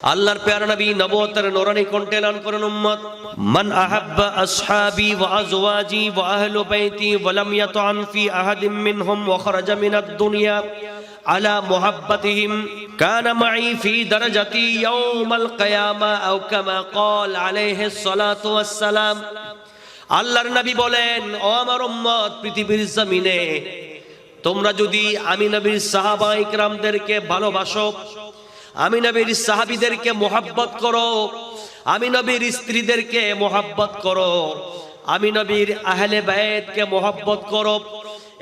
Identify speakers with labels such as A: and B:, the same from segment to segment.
A: আল্লাহর প্যারা নবী নবুয়তের নূরানী কণ্ঠে এলান করেন, উম্মত মান আহাব্বা আসহাবি ওয়া আজওয়াজি ওয়া আহলু বাইতি ওয়া লাম ইয়াতান ফি আহাদিম মিনহুম ওয়া খারাজা মিনাদ দুনিয়া আলা মুহাব্বাতিহিম কানা মাই ফি দারাজাতি ইয়াউমাল কিয়ামা আও কামা ক্বাল আলাইহিস সালাতু ওয়াস সালাম। আল্লাহর নবী বলেন, ও আমার উম্মত, পৃথিবীর জমিনে তোমরা যদি আমি নবীর সাহাবা ইকরামদেরকে ভালোবাসো, আমি নবীর সাহাবীদেরকে মোহাব্বত করো, আমি নবীর স্ত্রীদেরকে মোহাব্বত করো, আমি নবীর আহলে বাইতকে মোহাব্বত করো,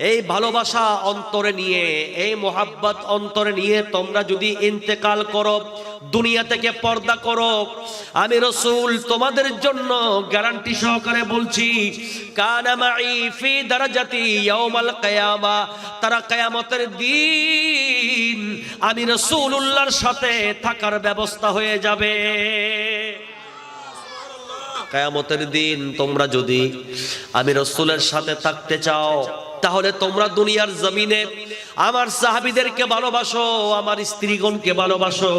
A: এই ভালোবাসা অন্তরে নিয়ে, এই মোহাব্বত অন্তরে নিয়ে তোমরা যদি ইন্তেকাল করো, দুনিয়া থেকে পর্দা করো, আমি রাসূল তোমাদের জন্য গ্যারান্টি সহকারে বলছি, কানা মাই ফি দারাজাতি ইয়াউমাল কিয়ামা, তারা কিয়ামতের দিন আমি রাসূলুল্লাহর সাথে থাকার ব্যবস্থা হয়ে যাবে। কিয়ামতের দিন তোমরা যদি আমি রাসূলের সাথে থাকতে চাও, তাহলে তোমরা দুনিয়ার জমিনে আমার সাহাবীদেরকে ভালোবাসো, আমার স্ত্রীগণকে ভালোবাসো,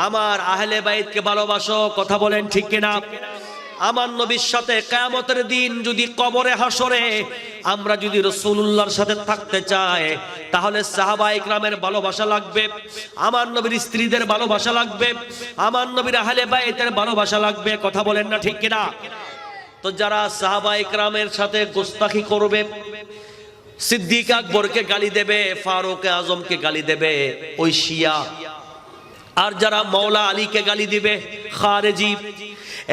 A: আমার আহলে বাইতকে ভালোবাসো। কথা বলেন ঠিক কিনা? আমার নবীর সাথে কিয়ামতের দিন যদি কবরে হাসরে আমরা যদি রাসূলুল্লাহর সাথে থাকতে চাই, তাহলে সাহাবা ইকরামের ভালোবাসা লাগবে, আমার নবীর স্ত্রীদের ভালোবাসা লাগবে, আমার নবীর আহলে বাইতের ভালোবাসা লাগবে। কথা বলেন না ঠিক কিনা? তো যারা সাহাবা ইকরামের সাথে গোস্তাখি করবে, সিদ্দিক আকবরকে গালি দেবে, ফারুক আজমকে গালি দেবে, ওই শিয়া। আর যারা মৌলা আলীকে গালি দিবে, খারেজি।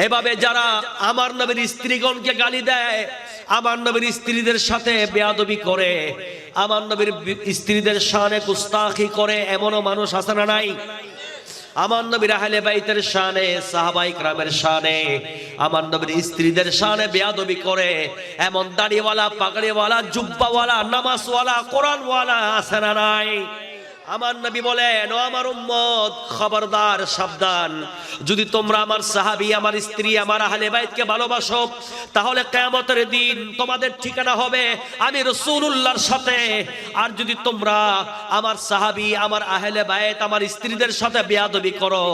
A: এভাবে যারা আমার নবীর স্ত্রীগণকে গালি দেয়, আমার নবীর স্ত্রীদের সাথে বেয়াদবি করে, আমার নবীর স্ত্রীদের শানে গুস্তাখি করে, এমনও মানুষ আছে না নাই? আমার নবীর আহলে বাইতের শানে, সাহাবা ইকরামের শানে, আমার নবীর স্ত্রীদের শানে বেয়াদবি করে এমন দাড়িওয়ালা, পাগড়িওয়ালা, জুব্বাওয়ালা, নামাজওয়ালা, কোরআনওয়ালা আছে না নাই? আমার নবী বলেন, ও আমার উম্মত, খবরদার, সাবধান, যদি তোমরা আমার সাহাবী, আমার স্ত্রী, আমার আহলে বাইতকে ভালোবাসো, তাহলে কিয়ামতের দিন তোমাদের ঠিকানা হবে আমি রাসূলুল্লাহর সাথে। আর যদি তোমরা আমার সাহাবী, আমার আহলে বাইত, আমার স্ত্রীদের সাথে বেয়াদবি করো,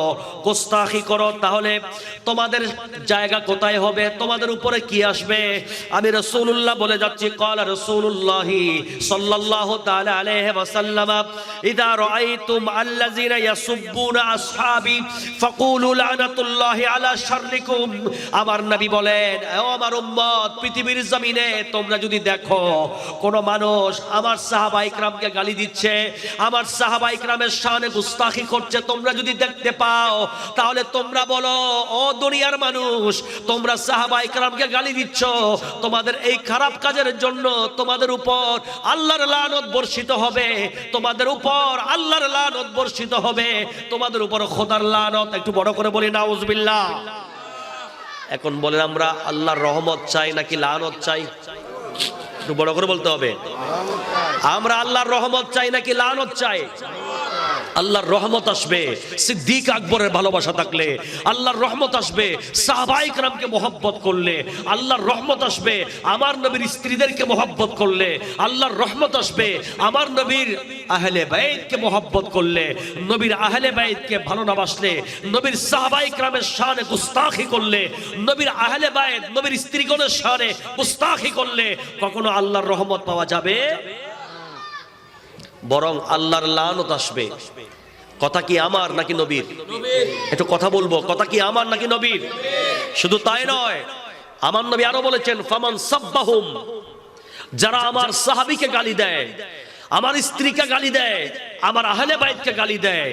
A: গোস্তাখি করো, তাহলে তোমাদের জায়গা কোথায় হবে? তোমাদের উপরে কি আসবে? আমি রাসূলুল্লাহ বলে যাচ্ছি, ক্বালা রাসূলুল্লাহি সাল্লাল্লাহু তাআলা আলাইহি ওয়াসাল্লাম, ইদা রাআইতুম আল্লাযিনা ইয়াসুব্বুনা আসহাবি ফাকুলু লানাতুল্লাহি আলা শাররিকুম। আমার নবী বলেন, ও আমার উম্মত, পৃথিবীর জমিনে তোমরা যদি দেখো কোন মানুষ আমার সাহাবা ইকরামকে গালি দিচ্ছে, আমার সাহাবা ইকরামের শানে গুস্তাখি করছে, তোমরা যদি দেখতে পাও, তাহলে তোমরা বলো, ও দুনিয়ার মানুষ, তোমরা সাহাবা ইকরামকে গালি দিচ্ছ, তোমাদের এই খারাপ কাজের জন্য তোমাদের উপর আল্লাহর লানত বর্ষিত হবে, তোমাদের উপর আল্লাহর লানত বর্ষিত হবে, তোমাদের উপর খোদার লানত। একটু বড় করে বলি নাউজুবিল্লাহ। এখন বলেন, আমরা আল্লাহর রহমত চাই নাকি লানত চাই? একটু বড় করে বলতে হবে। আমরা আল্লাহর রহমত চাই নাকি লানত চাই? আল্লাহর রহমত আসবে সিদ্দিক আকবরের ভালোবাসা থাকলে, আল্লাহর রহমত আসবে সাহাবা ইকরামকে মোহাব্বত করলে, আল্লাহর রহমত আসবে আমার নবীর স্ত্রীদেরকে মোহাব্বত করলে, আল্লাহর রহমত আসবে আমার নবীর আহলে বাইতকে মোহাব্বত করলে, নবীর আহলে বাইতকে ভালো না বাসলে, নবীর সাহাবা ইকরামের শানে গুস্তাখি করলে, নবীর আহলে বাইত, নবীর স্ত্রীগণের শানে গুস্তাখি করলে কখনো আল্লাহর রহমত পাওয়া যাবে? বরং আল্লাহর লানত আসবে। কথা কি আমার নাকি নবীর? একটু কথা বলবো, কথা কি আমার নাকি নবীর? শুধু তাই নয়, আমার নবী আরো বলেছেন, ফামান সাব্বাহুম, যারা আমার সাহাবীকে গালি দেয়, আমার স্ত্রীকে গালি দেয়, আমার আহলে বাইতকে গালি দেয়,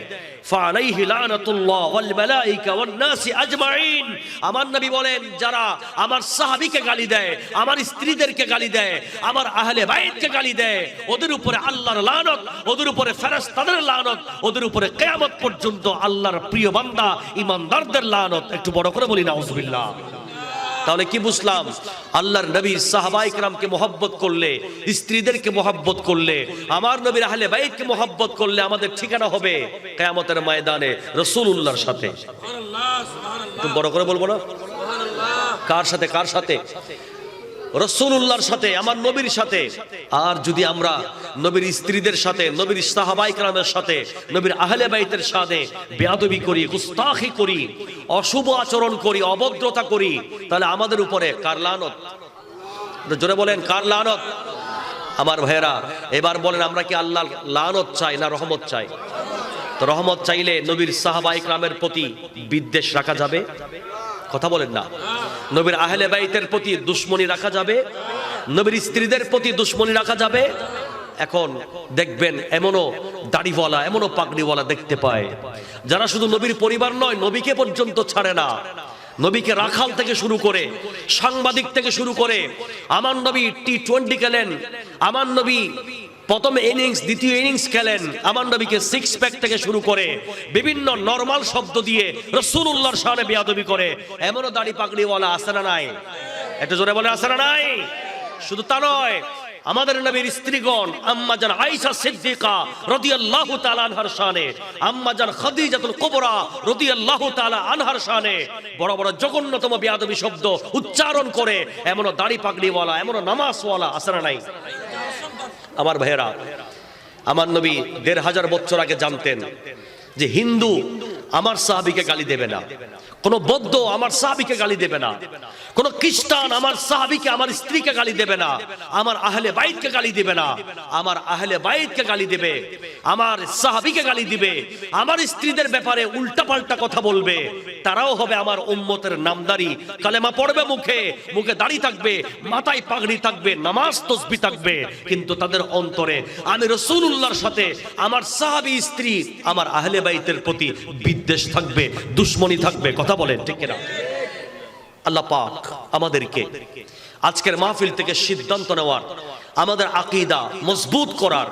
A: ফালাইহি লানাতুল্লাহ ওয়াল মালায়েকা ওয়ান নাসি আজমাইন। আমার নবী বলেন, যারা আমার সাহাবীকে গালি দেয়, আমার স্ত্রীদেরকে গালি দেয়, আমার আহলে বাইতকে গালি দেয়, ওদের উপরে আল্লাহর লানত, ওদের উপরে ফেরেশতাদের লানত, ওদের উপরে কিয়ামত পর্যন্ত আল্লাহর প্রিয় বান্দা ঈমানদারদের লানত। একটু বড় করে বলি নাউজুবিল্লাহ। তাহলে কি বুঝলাম? আল্লাহর নবীর সাহাবা ইকরামকে মোহাব্বত করলে, স্ত্রীদেরকে মোহাব্বত করলে, আমার নবীর আহলে বাইতকে মোহাব্বত করলে আমাদের ঠিকানা হবে কিয়ামতের ময়দানে রাসূলুল্লাহর সাথে। একটু বড় করে বলবো না? কার সাথে? কার সাথে? রাসূলুল্লাহর সাথে, আমার নবীর সাথে। আর যদি আমরা নবীর স্ত্রীদের সাথে, নবীর সাহাবায়ে কেরামের সাথে, নবীর আহলে বাইতের সাথে বেয়াদবি করি, গুস্তাখি করি, অশুভ আচরণ করি, অভদ্রতা করি, তাহলে আমাদের উপরে কার লানত? জোরে বলেন, কার লানত? আমার ভাইয়েরা, এবার বলেন, আমরা কি আল্লাহর লানত চাই না রহমত চাই? তো রহমত চাইলে নবীর সাহাবায়ে কেরামের প্রতি বিদ্বেষ রাখা যাবে? কথা বলেন না। নবীর আহলে বাইতের প্রতি দুশমনি রাখা যাবে? নবীর স্ত্রীদের প্রতি দুশমনি রাখা যাবে? এখন দেখবেন এমনও দাড়িওয়ালা, এমনও পাগড়িওয়ালা দেখতে পায় যারা শুধু নবীর পরিবার নয়, নবীকে পর্যন্ত ছাড়ে না। নবীকে রাখাল থেকে শুরু করে, সাংবাদিক থেকে শুরু করে, আমার নবী টি-20 খেলেন, আমার নবী প্রথম ইনিংস, দ্বিতীয় ইনিংস খেলেন, আমার নবীকে সিক্স প্যাক থেকে শুরু করে বিভিন্ন নরমাল শব্দ দিয়ে রাসূলুল্লাহর শানে বেয়াদবি করে এমনও দাড়ি পাগড়িওয়ালা আছে না নাই? একটু জোরে বলে, আছে না নাই? শুধু তা নয়, আমাদের নবীর স্ত্রীগণ আম্মা জান আয়েশা সিদ্দিকা রাদিয়াল্লাহু তাআলা আনহার শানে, আম্মা জান খাদিজাতুল কুবরা রাদিয়াল্লাহু তাআলা আনহার শানে বড় বড় জঘন্যতম বেয়াদবি শব্দ উচ্চারণ করে এমনও দাড়ি পাগড়িওয়ালা, এমনও নামাজওয়ালা আছে না নাই? আমার ভাইয়েরা, আমার নবী ১৫০০ বছর আগে জানতেন যে হিন্দু আমার সাহাবীকে গালি দেবে না, কোন বৌদ্ধ আমার সাহাবীকে গালি দেবে না, কোন খ্রিস্টান আমার সাহাবীকে, আমার স্ত্রীকে গালি দেবে না, আমার আহলে বাইতকে গালি দেবে না। আমার আহলে বাইতকে গালি দেবে, আমার সাহাবীকে গালি দিবে, আমার স্ত্রীদের ব্যাপারে উল্টাপাল্টা কথা বলবে, তারাও হবে আমার উম্মতের নামদারি, কালেমা পড়বে মুখে, মুখে দাড়ি থাকবে, মাথায় পাগড়ি থাকবে, নামাজ তাসবিহ থাকবে, কিন্তু তাদের অন্তরে আমি রাসূলুল্লাহর সাথে, আমার সাহাবী স্ত্রী, আমার আহলে বাইতের প্রতি বিদ্বেষ থাকবে, দুশমনি থাকবে। কথা বলেন ঠিক কিনা? আল্লাহ পাক আমাদেরকে আজকের মাহফিল থেকে সিদ্ধান্ত নেওয়ার, আমাদের আকীদা মজবুত করার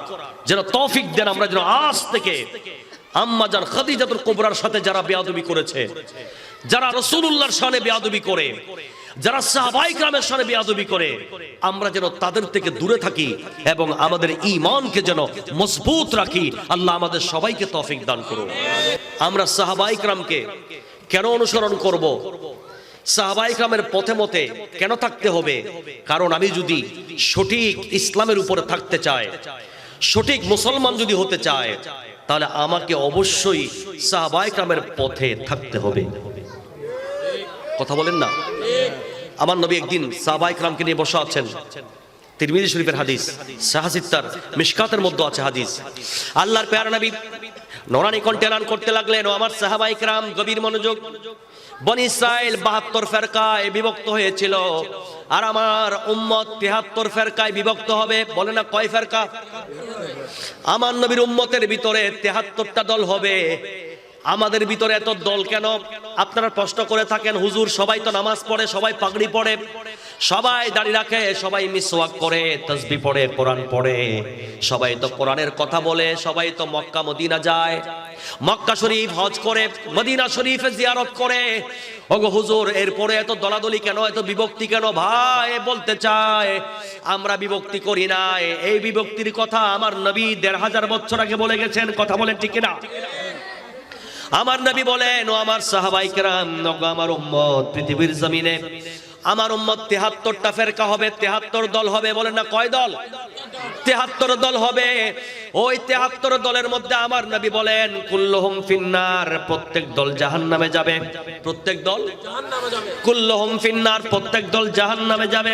A: যেন তৌফিক দেন। আমরা যেন আজ থেকে আম্মা জান খাদিজাতুল কুবরার সাথে যারা বেয়াদবি করেছে, যারা রাসূলুল্লাহর শানে বেয়াদবি করে, যারা সাহাবায়ে কেরামের শানে বেয়াদবি করে, আমরা যেন তাদের থেকে দূরে থাকি এবং আমাদের ঈমানকে যেন মজবুত রাখি। আল্লাহ আমাদের সবাইকে তৌফিক দান করুন। আমরা সাহাবায়ে কেরামকে কেন অনুসরণ করব? সাহাবায়ে কেরামের পথে মতে কেন থাকতে হবে? কারণ আমি যদি সঠিক ইসলামের উপরে থাকতে চাই, সঠিক মুসলমান যদি হতে চায়, তাহলে আমাকে অবশ্যই সাহাবায়ে কেরামের পথে থাকতে হবে। কথা বলেন না? আমার নবী একদিন সাহাবায়ে কেরামকে নিয়ে বসা আছেন, তিরমিজি শরীফের হাদিস, সাহাসিত্তার মিশকাতের মধ্যে আছে হাদিস। আল্লাহর প্যারা নবী নরানি কণ্ঠে এলান করতে লাগলেন, ও আমার সাহাবায়ে কেরাম, গভীর মনোযোগ। বনি ইসরাইল ৭২ ফেরকায় বিভক্ত হয়েছিল, আর আমার উম্মত ৭৩ ফেরকায় বিভক্ত হবে। বলে না কয় ফেরকা? আমার নবীর উম্মতের ভিতরে ৭৩টা দল হবে। আমাদের ভিতরে এত দল কেন? আপনারা প্রশ্ন করে থাকেন, হুজুর সবাই তো নামাজ পড়ে, সবাই পাগড়ি পড়ে, সবাই দাড়ি রাখে, সবাই মিসওয়াক করে, তাসবিহ পড়ে, কোরআন পড়ে, সবাই তো কোরআনের কথা বলে, সবাই তো মক্কা মদিনা যায়, মক্কা শরীফ হজ করে, মদিনা শরীফে জিয়ারত করে। ওগো হুজুর, এরপরে এত দলাদলি কেন, এত বিভক্তি কেন? ভাই বলতে চায় আমরা বিভক্তি করি না। এই বিভক্তির কথা আমার নবী ১৫০০ বছর আগে বলে গেছেন। কথা বলেন ঠিক কিনা? আমার নবী বলেন, ও আমার সাহাবায়ে কেরাম, আমার উম্মত পৃথিবীর জমিনে, আমার উম্মত ৭৩টা ফেরকা হবে, ৭৩ দল হবে। বলেন না কয় দল? ৭৩ দল হবে। ওই ৭৩ দলের মধ্যে আমার নবী বলেন, কুল্লুহুম ফিন্নার, প্রত্যেক দল জাহান্নামে যাবে। প্রত্যেক দল জাহান্নামে যাবে। কুল্লুহুম ফিন্নার, প্রত্যেক দল জাহান্নামে যাবে,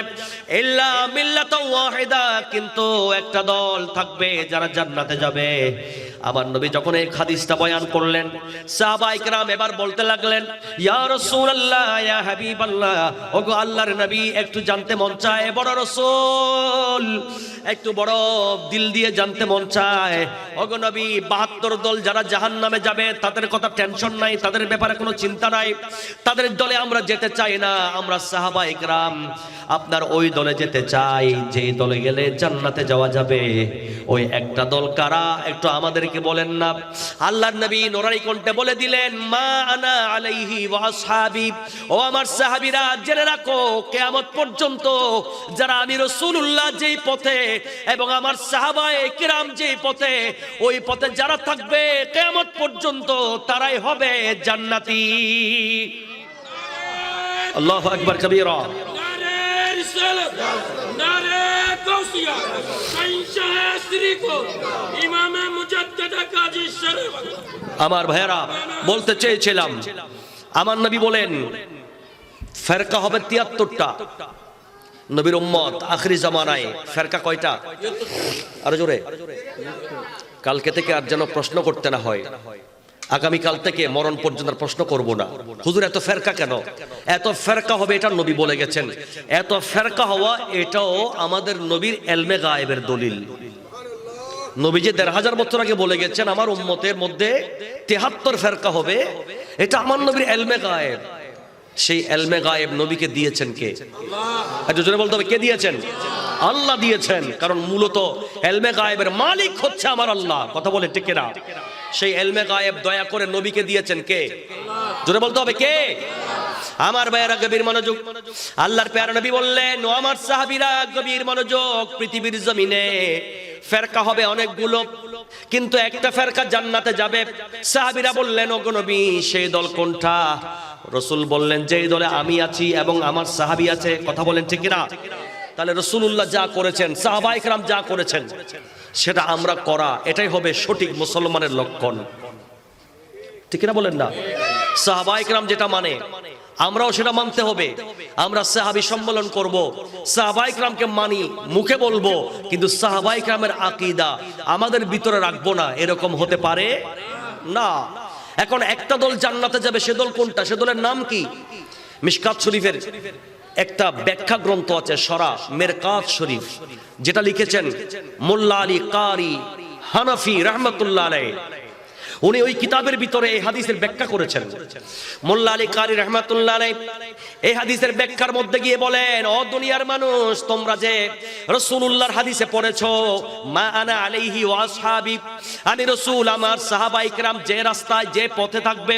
A: ইল্লা মিল্লাতাও ওয়াহিদা, কিন্তু একটা দল থাকবে যারা জান্নাতে যাবে। আমার নবী যখন এই হাদিসটা বয়ান করলেন, সাহাবায়ে কেরাম এবার বলতে লাগলেন, ইয়া রাসূলুল্লাহ, ইয়া হাবিবাল্লাহ, ওগো আল্লাহর নবী, একটু জানতে মন চায়, বড় রাসূল, একটু বড় দিল দিয়ে জানতে মন চায়, ওগো নবী, ৭২ দল যারা জাহান্নামে যাবে তাদের কথা টেনশন নাই, তাদের ব্যাপারে কোনো চিন্তা নাই, তাদের দলে আমরা যেতে চাই না। আমরা সাহাবায়ে কেরাম আপনার ওই দলে যেতে চাই, যে দলে গেলে জান্নাতে যাওয়া যাবে। ওই একটা দল কারা? একটু আমাদেরকে বলেন না। আল্লাহর নবী নুরানি কণ্ঠে বলে দিলেন, মা আনা আলাইহি ওয়া আসহাবি, ও আমার সাহাবীরা, জেনে রাখো কিয়ামত পর্যন্ত যারা আমি রাসূলুল্লাহ যেই পথে এবং আমার সাহাবায়ে কেরাম যেই পথে, ওই পথে যারা থাকবে কিয়ামত পর্যন্ত তারাই হবে জান্নাতি। আল্লাহু আকবার কবীরা।
B: নারে গাউসিয়া শাহ শ্রীপুর ইমামে মুজাদ্দিদ কাজী শরীফ।
A: আমার ভাইয়েরা, বলতে চেয়েছিলাম আমার নবী বলেন ফেরকা হবে ৭৩টা। নবীর উম্মত আখরি জামানায় ফেরকা কয়টা? আরো জোরে। কালকে থেকে আর যেন প্রশ্ন করতে না হয়, আগামীকাল থেকে মরণ পর্যন্ত প্রশ্ন করব না, হুজুর এত ফেরকা কেন? এত ফেরকা হবে এটা নবী বলে গেছেন। এত ফেরকা হওয়া এটাও আমাদের নবীর এলমে গায়েবের দলিল। নবী যে ১৫০০ বছর আগে বলে গেছেন আমার উম্মতের মধ্যে ৭৩ ফেরকা হবে, এটা আমার নবীর এলমে গায়েব। সেই এলমে গায়েব নবীকে দিয়েছেন কে? একটু জোরে বলতে হবে, কে দিয়েছেন? আল্লাহ দিয়েছেন। কারণ মূলত এলমে গায়েবের মালিক হচ্ছে আমার আল্লাহ। কথা বলে ঠিক না? সেই এলমে গায়েব দয়া করে নবীকে দিয়েছেন কে? জোরে বলতে হবে, কে? আমার ভাইয়েরা গভীর মনোযোগ। আল্লাহর প্যারা নবী বললেন, ও আমার সাহাবীরা গভীর মনোযোগ, পৃথিবীর জমিনে ফেরকা হবে অনেকগুলো, কিন্তু একটা ফেরকা জান্নাতে যাবে। সাহাবীরা বললেন, ও গো নবী সেই দল কোনটা? রাসূল বললেন, যেই দলে আমি আছি এবং আমার সাহাবী আছে। কথা বলেন ঠিক না? তাহলে রাসূলুল্লাহ যা করেছেন, সাহাবায়ে কেরাম যা করেছেন, সেটা আমরা করা, এটাই হবে সঠিক মুসলমানের লক্ষণ। ঠিক না বলেন না? সাহাবায়ে কেরাম যেটা মানে আমরাও সেটা মানতে হবে। আমরা সাহাবী সম্মেলন করব, সাহাবায়ে কেরামকে মানি, মুখে বলবো, কিন্তু সাহাবায়ে কেরামের আকীদা আমাদের ভিতরে রাখবো না, এরকম হতে পারে না। এখন একটা দল জান্নাতে যাবে, সে দল কোনটা? সে দলের নাম কি? মিশকাত শরীফের একটা ব্যাখ্যা গ্রন্থ আছে, শরা মেরকাত শরীফ, যেটা লিখেছেন মোল্লা আলী কারি হানাফি রাহমাতুল্লাহ আলাইহি। উনি ওই কিতাবের ভিতরে এই হাদিসের ব্যাখ্যা করেছেন। মোল্লা আলী কারি রাহমাতুল্লাহ আলাইহি এই হাদিসের ব্যাখ্যার মধ্যে গিয়ে বলেন, ও দুনিয়ার মানুষ, তোমরা যে রাসূলুল্লাহর হাদিসে পড়েছো মা আনা আলাইহি ওয়া আসহাবি, আমি রাসূল আমার সাহাবায়ে কেরাম যে রাস্তায় যে পথে থাকবে,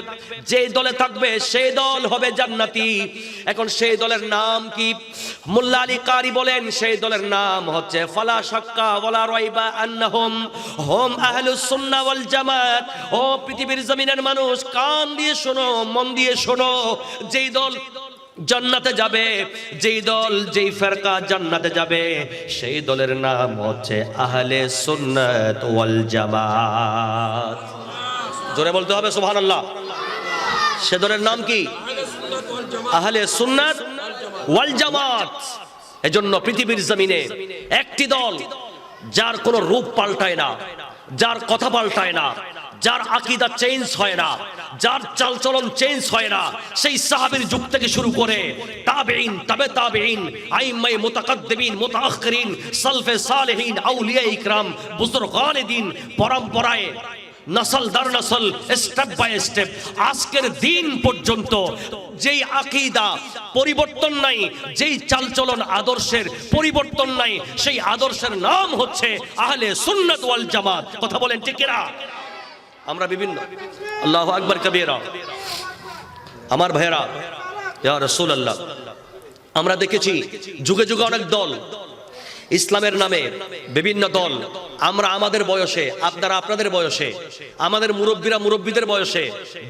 A: যে দলে থাকবে, সেই দল হবে জান্নাতি। এখন সেই দলের নাম কি? মোল্লা আলী কারি বলেন, সেই দলের নাম হচ্ছে ফালা শাক্কা ওয়ালা রাইবা আন্নাহুম হুম আহলুস সুন্নাহ ওয়াল জামাত। ও পৃথিবীর জমিনের মানুষ, কান দিয়ে শোনো, মন দিয়ে শোনো, যেই দল জান্নাতে যাবে, যেই দল, যেই ফেরকা জান্নাতে যাবে, সেই দলের নাম হচ্ছে আহলে সুন্নাত ওয়াল জামাত। জোরে বলতে হবে সুবহানাল্লাহ। সে দলের নাম কি? আহলে সুন্নাত ওয়াল জামাত। এজন্য পৃথিবীর জমিনে একটি দল যার কোনো রূপ পাল্টায় না, যার কথা পাল্টায় না, যার আকীদা চেঞ্জ হয় না, যার চালচলন চেঞ্জ হয় না, সেই সাহাবীর যুগ থেকে শুরু করে তাবেঈন, তাবে তাবেঈন, আইম্মায়ে মুতাকাদ্দিমিন, মুতাআখিরিন, সালফে সালেহিন, আউলিয়া ইকরাম, বুজুরগানে দ্বীন, পরম্পরায় নসল দর নসল, স্টেপ বাই স্টেপ আজকের দিন পর্যন্ত যেই আকীদা পরিবর্তন নাই, যেই চালচলন আদর্শের পরিবর্তন নাই, সেই আদর্শের নাম হচ্ছে আহলে সুন্নাত ওয়াল জামাত। কথা বলেন ঠিক কিনা? আমরা বিভিন্ন আল্লাহু আকবার কবীরা। আমার ভাইয়েরা, ইয়া রাসূলুল্লাহ, আমরা দেখেছি যুগে যুগে অনেক দল, ইসলামের নামে বিভিন্ন দল। আমরা আমাদের বয়সে, আপনারা আপনাদের বয়সে, আমাদের মুরব্বীরা মুরব্বীদের বয়সে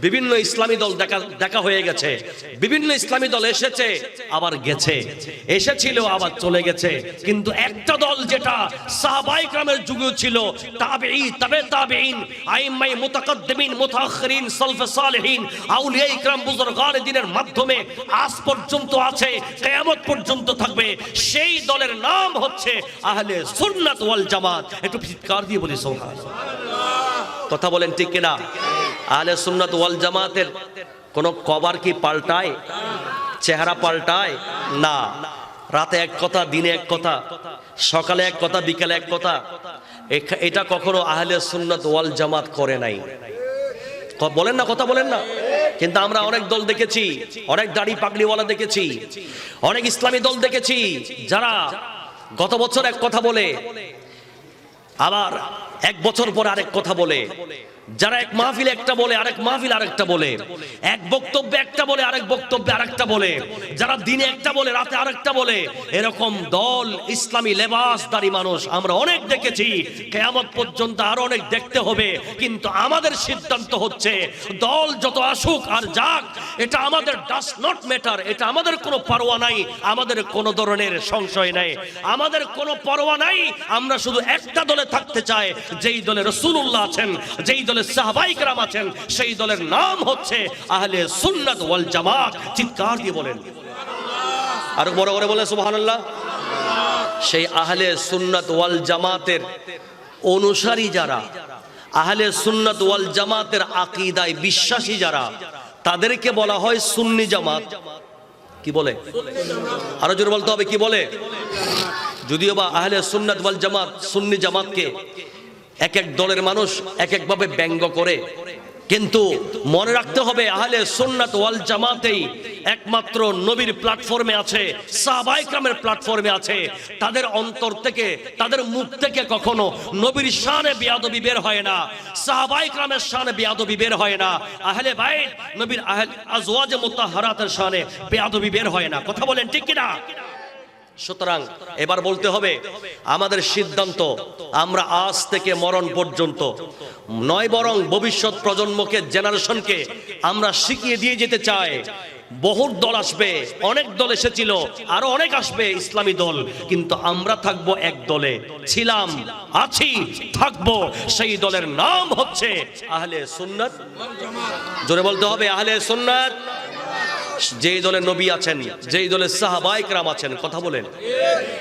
A: বিভিন্ন ইসলামী দল দেখা হয়ে গেছে। বিভিন্ন ইসলামী দল এসেছে আবার গেছে, এসেছিল আবার চলে গেছে। কিন্তু একটা দল যেটা সাহাবায়ে কেরামের যুগেও ছিল, তাবেঈ, তাবে তাবেঈন, আইম্মায়ে মুতাকাদ্দিমিন, মুতাআখিরিন, সালফে সালেহিন, আউলিয়া ইকরাম, বুজুরগানে দ্বীনের মাধ্যমে আজ পর্যন্ত আছে, কিয়ামত পর্যন্ত থাকবে, সেই দলের নাম হচ্ছে আহলে সুন্নাত ওয়াল জামাত। একটু চিৎকার দিয়ে বলি সুবহানাল্লাহ। কথা বলেন ঠিক কিনা? আহলে সুন্নাত ওয়াল জামাতের কোন কভার কি পাল্টায়? চেহারা পাল্টায় না। রাতে এক কথা, দিনে এক কথা, সকালে এক কথা, বিকালে এক কথা, এটা কখনো আহলে সুন্নাত ওয়াল জামাত করে নাই। বলেন না, কথা বলেন না। কিন্তু আমরা অনেক দল দেখেছি, অনেক দাড়ি পাগড়িওয়ালা দেখেছি, অনেক ইসলামী দল দেখেছি, যারা গত বছর এক কথা বলে আবার এক বছর পর আরেক কথা বলে, যারা এক মাহফিলে একটা বলে আরেক মাহফিল আরেকটা বলে, এক বক্তব্যে একটা বলে আরেক বক্তব্যে আরেকটা বলে, যারা দিনে একটা বলে রাতে আরেকটা বলে, এরকম দল ইসলামী লেবাসদারী মানুষ আমরা অনেক দেখেছি, কিয়ামত পর্যন্ত আরো অনেক দেখতে হবে। কিন্তু আমাদের সিদ্ধান্ত হচ্ছে দল যত আসুক আর যাক, এটা আমাদের ডাস নট ম্যাটার, এটা আমাদের কোনো পরোয়া নাই, আমাদের কোনো ধরনের সংশয় নাই, আমাদের কোনো পরোয়া নাই। আমরা শুধু একটা দলে থাকতে চাই, যেই দলে রাসূলুল্লাহ আছেন, যেই দলে সাহাবায়ে কেরাম আছেন, সেই দলের নাম হচ্ছে আহলে সুন্নাত ওয়াল জামাত। চিৎকার দিয়ে বলেন, আর বড় করে বলে সুবহানাল্লাহ। সেই আহলে সুন্নাত ওয়াল জামাতের অনুসারী যারা, আহলে সুন্নাত ওয়াল জামাতের আকীদায় বিশ্বাসী যারা, তাদেরকে বলা হয় সুন্নি জামাত। কি বলে? আরো জোরে বলতে হবে, কি বলে? যদিও বা আহলে সুন্নাত ওয়াল জামাত সুন্নি জামাতকে এক এক দলের মানুষ এক এক ভাবে ব্যঙ্গ করে, কিন্তু মনে রাখতে হবে আহলে সুন্নাত ওয়াল জামাতেই একমাত্র নবীর প্ল্যাটফর্মে আছে, সাহাবায়ে কেরামের প্ল্যাটফর্মে আছে। তাদের অন্তর থেকে, তাদের মুখ থেকে কখনো নবীর শানে বেয়াদবি বের হয় না, সাহাবায়ে কেরামের শানে বেয়াদবি বের হয় না, আহলে বাইত নবীর আজওয়াজে মুতাহহারাতের শানে বেয়াদবি বের হয় না। কথা বলেন ঠিক কিনা? সুতরাং এবার বলতে হবে আমাদের সিদ্ধান্ত, আমরা আজ থেকে মরণ পর্যন্ত নয়, বরং ভবিষ্যৎ প্রজন্মকে, জেনারেশনকে আমরা শিখিয়ে দিয়ে যেতে চাই। বহু দল আসবে, অনেক দল এসেছিল, আরো অনেক আসবে ইসলামী দল, কিন্তু আমরা থাকবো এক দলে, ছিলাম, আছি, থাকবো। সেই দলের নাম হচ্ছে আহলে সুন্নাত। জোরে বলতে হবে আহলে সুন্নাত। যেই দলে নবী আছেন, যেই দলে সাহাবায়ে কেরাম আছেন, কথা বলেন।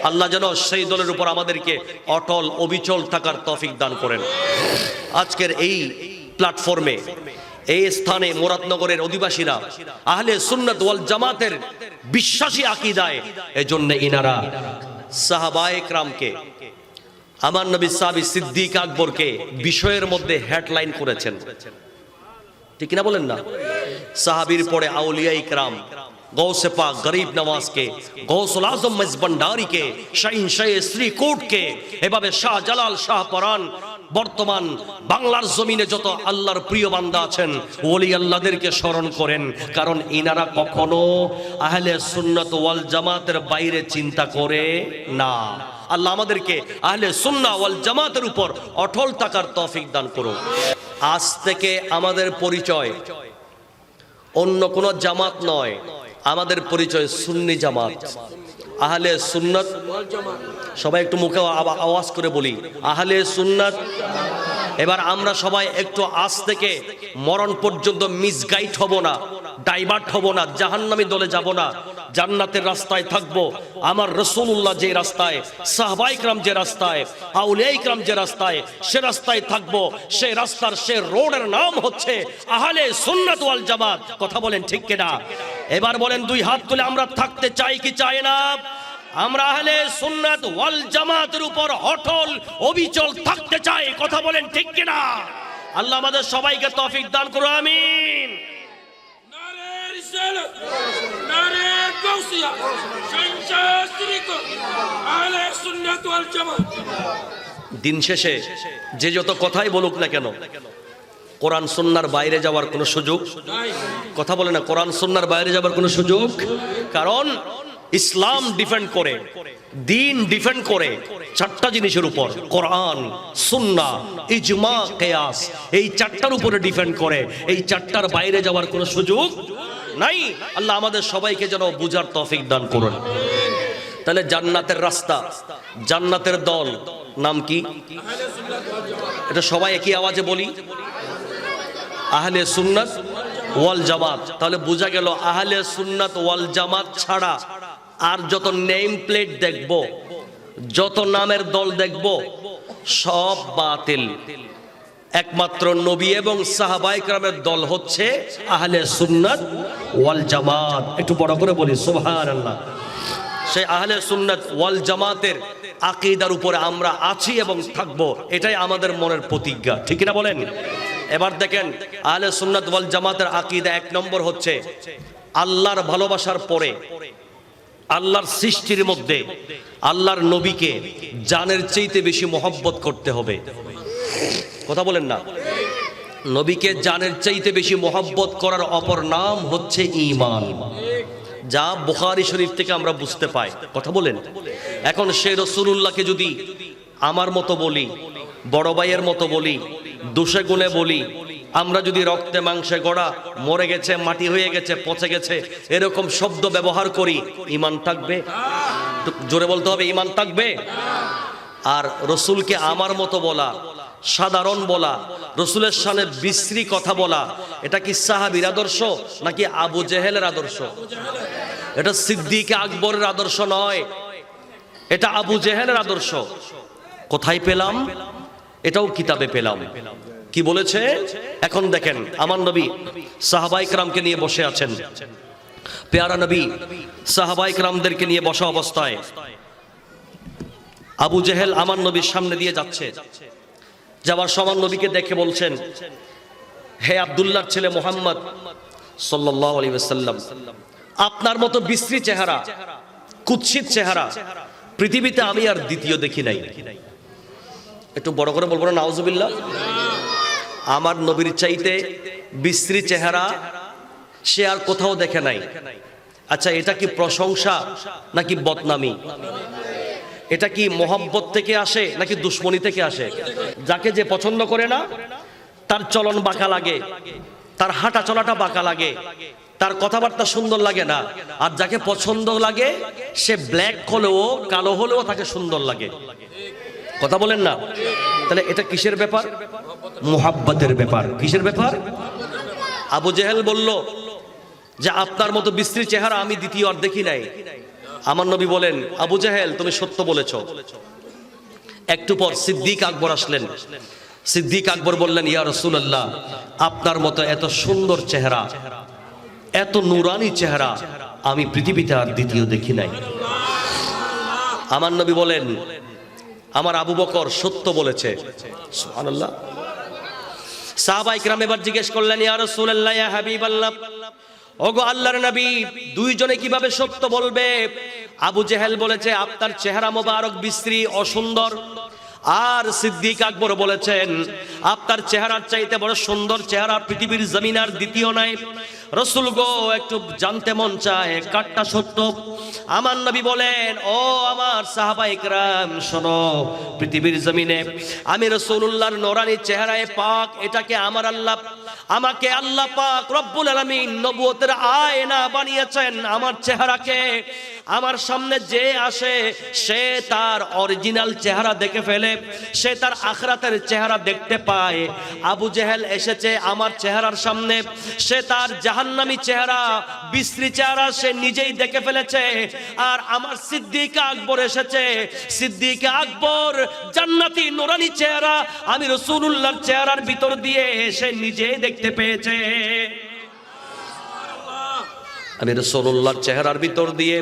A: আল্লাহ যেন সেই দলের উপর আমাদেরকে অটল অবিচল থাকার তৌফিক দান করেন। আজকের এই প্ল্যাটফর্মে, এই স্থানে মুরাদনগরের অধিবাসীরা আহলে সুন্নাত ওয়াল জামাতের বিশ্বাসী আকীদায়, এজন্য ইনারা সাহাবায়ে কেরামকে, আমার নবী সাহাবী সিদ্দিক আকবরকে বিষয়ের মধ্যে হেডলাইন করেছেন। ঠিক কিনা বলেন না? সাহাবীর পরে আউলিয়া ইকরাম, গৌসে পাক গরিব নওয়াজকে, গৌসুল আজম মজবন্ডারিকে, শাহিনশাহ শ্রীকোটকে, এভাবে শাহ জালাল, শাহ পরান, বর্তমান বাংলার জমিনে যত আল্লাহর প্রিয় বান্দা আছেন, ওলি আল্লাহদেরকে স্মরণ করেন, কারণ ইনারা কখনো আহলে সুন্নাত ওয়াল জামাতের বাইরে চিন্তা করে না। আল্লাহ আমাদেরকে আহলে সুন্নাহ ওয়াল জামাতের উপর অটল থাকার তৌফিক দান করুন। আজ থেকে আমাদের পরিচয় অন্য কোন জামাত নয়, আমাদের পরিচয় সুন্নি জামাত, আহলে সুন্নাত। সবাই একটু মুখে আওয়াজ করে বলি আহলে সুন্নাত। এবার আমরা সবাই একটু আজ থেকে মরণ পর্যন্ত মিসগাইড হব না, ডাইভার্ট হব না, জাহান্নামী দলে যাব না, জান্নাতের রাস্তায় থাকবো। আমার রাসূলুল্লাহ যে রাস্তায়, সাহাবায়ে কেরাম যে রাস্তায়, আউলিয়া ইকরাম যে রাস্তায়, সে রাস্তায় থাকবো। সেই রাস্তার, সে রোডের নাম হচ্ছে আহলে সুন্নাত ওয়াল জামাত। কথা বলেন ঠিক কিনা? এবার বলেন দুই হাত তুলে, আমরা থাকতে চাই কি চাই না? আমরা আহলে সুন্নাত ওয়াল জামাতের উপর অটল অবিচল থাকতে চাই। কথা বলেন ঠিক কিনা? আল্লাহ আমাদের সবাইকে তৌফিক দান করুন, আমিন।
B: নারে রিসালাত, নারে গাউসিয়া, শাহিনশাহ শ্রীকোট, আহলে সুন্নাত ওয়াল জামাত।
A: দিন শেষে যে যত কথাই বলুক না কেন, কোরআন সুন্নাহর বাইরে যাওয়ার কোনো সুযোগ, কথা বলে না, কোরআন সুন্নাহর বাইরে যাওয়ার কোনো সুযোগ। কারণ ইসলাম ডিপেন্ড করে, দিন ডিপেন্ড করে চারটা জিনিসের উপর, কোরআন, সুন্নাহ, ইজমা, কিয়াস। এই চারটার উপরে ডিপেন্ড করে। এই চারটার বাইরে যাওয়ার কোনো সুযোগ নাই। আল্লাহ আমাদের সবাইকে যেন বুঝার তৌফিক দান করুন। তাহলে জান্নাতের রাস্তা, জান্নাতের দল নাম কি? এটা সবাই একই আওয়াজে বলি, আহলে সুন্নাত ওয়াল জামাত। তাহলে বোঝা গেল আহলে সুন্নাত ওয়াল জামাত ছাড়া আর যত নেম প্লেট দেখব, যত নামের দল দেখব, সব বাতিল। একমাত্র নবী এবং সাহাবায়ে কেরামের দল হচ্ছে আহলে সুন্নাত ওয়াল জামাত। একটু বড় করে বলি সুবহানাল্লাহ। সেই আহলে সুন্নাত ওয়াল জামাতের আকীদার উপরে আমরা আছি এবং থাকবো, এটাই আমাদের মনের প্রতিজ্ঞা। ঠিক না বলেন? এবার দেখেন আহলে সুন্নাত ওয়াল জামাতের আকীদা এক নম্বর হচ্ছে আল্লাহর ভালোবাসার পরে, আল্লাহর সৃষ্টির মধ্যে আল্লাহর নবীকে জানের চাইতে বেশি মহব্বত করতে হবে। কথা বলেন না? নবীকে জানের চাইতে বেশি মোহাব্বত করার অপর নাম হচ্ছে ঈমান, যা বুখারী শরীফ থেকে আমরা বুঝতে পাই। কথা বলেন। এখন সে রাসূলুল্লাহকে যদি আমার মতো বলি, বড় ভাইয়ের মতো বলি, দোষে গুণে বলি, আমরা যদি রক্তে মাংসে গড়া, মরে গেছে, মাটি হয়ে গেছে, পচে গেছে, এরকম শব্দ ব্যবহার করি, ঈমান থাকবে? জোরে বলতে হবে, ঈমান থাকবে? আর রসুলকে আমার মতো বলা, সাধারণ বলা, রসুলের সামনে বিশ্রী কথা বলা, এটা কি সাহাবীর আদর্শ নাকি আবু জেহেলের আদর্শ? এটা সিদ্দিক আকবরের আদর্শ নয়, এটা আবু জেহেলের আদর্শ। কোথায় পেলাম? এটাও কিতাবে পেলাম। কি বলেছে? এখন দেখেন, আমার নবী সাহাবায়ে কেরামকে নিয়ে বসে আছেন। পেয়ারা নবী সাহাবায়ে কেরামদেরকে নিয়ে বসা অবস্থায় আবু জেহেল আমার নবীর সামনে দিয়ে যাচ্ছে। যাওয়ার সময় নবীকে দেখে বলছেন, হে আব্দুল্লাহর ছেলে মুহাম্মদ সাল্লাল্লাহু আলাইহি ওয়াসাল্লাম, আপনার মতো বিশ্রী চেহারা, কুৎসিত চেহারা পৃথিবীতে আমি আর দ্বিতীয় দেখি নাই। একটু বড় করে বলবো না নাউজুবিল্লাহ? আমার নবীর চাইতে বিশ্রী চেহারা সে আর কোথাও দেখে নাই। আচ্ছা, এটা কি প্রশংসা নাকি বদনামি? এটা কি মোহাব্বত থেকে আসে নাকি দুশ্মনী থেকে আসে? যাকে যে পছন্দ করে না, তার চলন বাঁকা লাগে, তার হাঁটা চলাটা বাঁকা লাগে, তার কথাবার্তা সুন্দর লাগে না। আর যাকে পছন্দ লাগে, সে ব্ল্যাক হলেও, কালো হলেও তাকে সুন্দর লাগে। কথা বলেন না? তাহলে এটা কিসের ব্যাপার? মুহাব্বতের ব্যাপার। কিসের ব্যাপার? আবু জেহেল বলল যে আপনার মতো বিশ্রী চেহারা আমি দ্বিতীয় আর দেখি নাই। আমার নবী বলেন, আবু জেহেল তুমি সত্য বলেছ। একটু পর সিদ্দিক আকবর আসলেন। সিদ্দিক আকবর বললেন, ইয়া রাসূলুল্লাহ, আপনার মতো এত সুন্দর চেহারা, এত নূরানি চেহারা আমি পৃথিবীতে আর দ্বিতীয় দেখি নাই। আমার নবী বলেন, আমার আবু বকর সত্য বলেছে। সুবহানাল্লাহ। সাহাবায়ে কেরাম এবার জিজ্ঞেস করলেন, ইয়া রাসূলুল্লাহ, ইয়া হাবিবাল্লাহ, ওগো আল্লাহর নবী, দুইজনে কিভাবে সত্য বলবে? আবু জেহেল বলেছে আপনার চেহারা মোবারক বিশ্রী, অসুন্দর। আর সিদ্দিক আকবর বলেছেন আপনার চেহারার চাইতে বড় সুন্দর চেহারা পৃথিবীর জমিন আর দ্বিতীয় নাই। রাসূল গো, একটু জানতে মন চায় কাটটা সত্য। আমার নবী বলেন, ও আমার সাহাবায়ে কেরাম শোনো, পৃথিবীর জমিনে আমি রাসূলুল্লাহর নূরানি চেহারায় পাক, এটাকে আমাকে আল্লাহ পাক রব্বুল আলামিন নবুয়তের আয়না বানিয়েছেন। আমার চেহারাকে আমার সামনে যে আসে সে তার অরিজিনাল চেহারা দেখে ফেলে, সে তার আখিরাতের চেহারা দেখতে পায়। আবু জেহেল এসেছে আমার চেহারার সামনে, সে তার জাহান্নামী চেহারা, বিশ্রী চেহারা সে নিজেই দেখে ফেলেছে। আর আমার সিদ্দিক আকবর এসেছে, সিদ্দিক আকবর জান্নাতি নূরানি চেহারা আমি রাসূলুল্লাহর চেহারার ভিতর দিয়ে সে নিজেই দেখতে পেয়েছে। আমি রাসূলুল্লাহর চেহারার ভিতর দিয়ে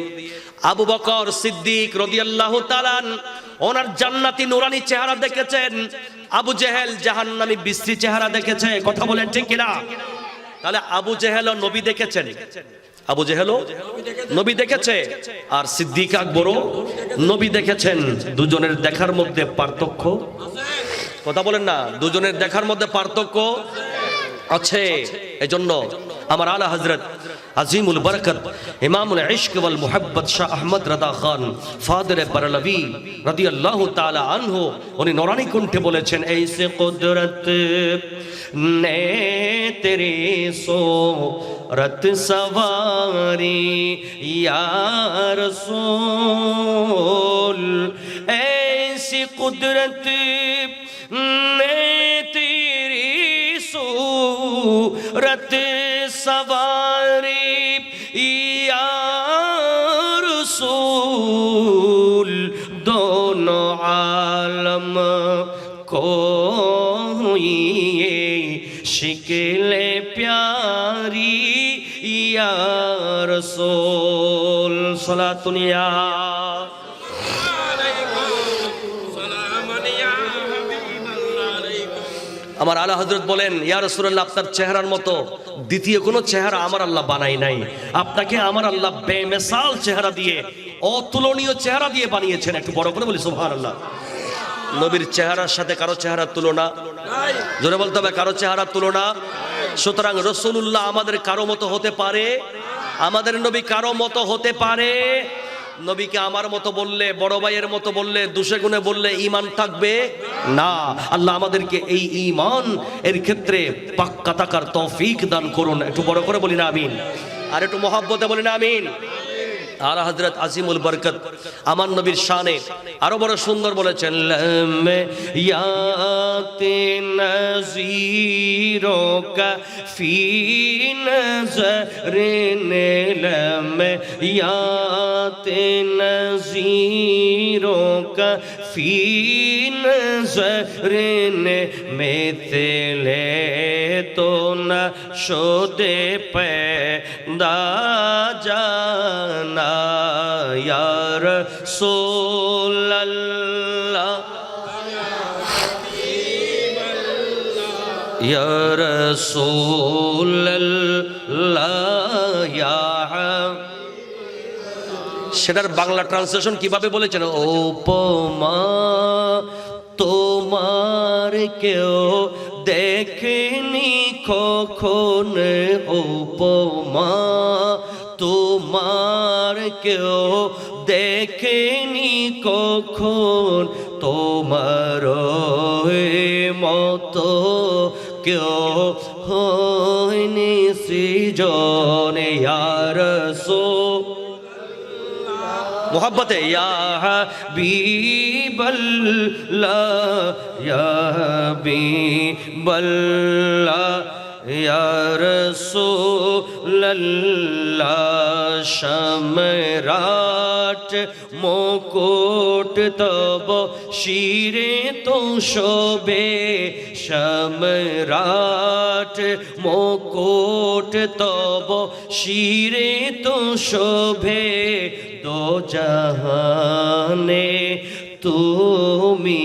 A: আবু বকর সিদ্দিক রাদিয়াল্লাহু তাআলা ওনার জান্নাতি নূরানি চেহারা দেখেছেন, আবু জেহেল জাহান্নামী বিশ্রী চেহারা দেখেছে। কথা বলেন ঠিক কিনা? তাহলে আবু জেহেলও নবী দেখেছেন, আবু জেহেলও নবী দেখেছে, আর সিদ্দিক আকবরও নবী দেখেছেন। দুজনের দেখার মধ্যে পার্থক্য, কথা বলেন না, দুজনের দেখার মধ্যে পার্থক্য আছে। এজন্য আমার আলা হযরত আজিমুল বরকত ইমামুল ইশক ওয়াল মুহাব্বত শাহ আহমদ রাদা খান ফাদরে বারলভি রাদিয়াল্লাহু তাআলা আনহু উনি নূরানি কণ্ঠে বলেছেন, ऐसे कुदरत ने तेरी सूरत सवारी या रसूल, ऐसी कुदरत ने तेरी सूरत सवारी या रसूल, दोनों आलम को ये शिकले प्यारी या रसूल। सलातुनिया আমার আলা হযরত বলেন, ইয়া রাসূলুল্লাহ, আপনার চেহারার মতো দ্বিতীয় কোনো চেহারা আমার আল্লাহ বানাই নাই। আপনাকে আমার আল্লাহ বেমিসাল চেহারা দিয়ে, অতুলনীয় চেহারা দিয়ে বানিয়েছেন। একটু বড় করে বলি সুবহানাল্লাহ। নবীর চেহারার সাথে কারো চেহারার তুলনা,
B: নাই
A: জোরে বলতে হবে, কারো চেহারার তুলনা। সুতরাং রাসূলুল্লাহ আমাদের কারো মতো হতে পারে, আমাদের নবী কারো মতো হতে পারে। নবীকে আমার মতো বললে, বড় ভাইয়ের মতো বললে, দুশে গুণে বললে ঈমান থাকবে না। আল্লাহ আমাদেরকে এই ঈমান এর ক্ষেত্রে পাক্কা থাকার তৌফিক দান করুন। একটু বড় করে বলি না আমিন, আর একটু মহব্বতে বলি না আমিন। আর হযরত আজিমুল বরকত আমার নবীর শানে আরো বড় সুন্দর বলেছেন, লাম ইয়াতে নযীরো কা ফি নজরিন, লাম ইয়াতে নযীরো কা ফি নজরিন, মিথলে তো না শুদে पैदा जाना या रसूल अल्लाह, या रसूल अल्लाह या সেটার বাংলা ট্রান্সলেশন কিভাবে বলেছেন, উপমা তোমার কেউ দেখেনি কখন, উপমা তোমার কেউ দেখেনি কখন, তোমার মতো কেউ হয়নি সৃজন, ইয়া রাসূল मोहब्बत या हबीबल्लाह, या हबीबल्लाह, या रसूलल्लाह, सम्राट मुकुट तब शिरे तो शोभे, सम्राट मुकुट तब शिरे तो शोभे, दो जहाने তুমি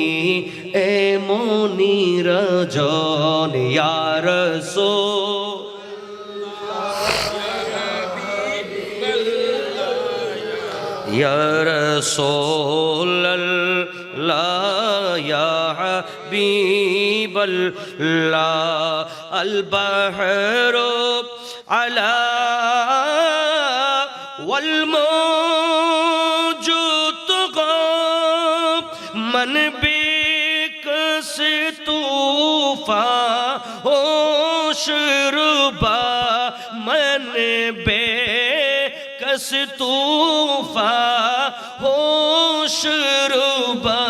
A: এমনি রাজন, ইয়া রাসূল ইয়া রাসূলুল্লাহ, ইয়া হাবিবাল্লাহ, আল বাহরু আলা ওয়াল मन बेकस तूफा होशरुबा, मन बेकस तूफा होशरुबा,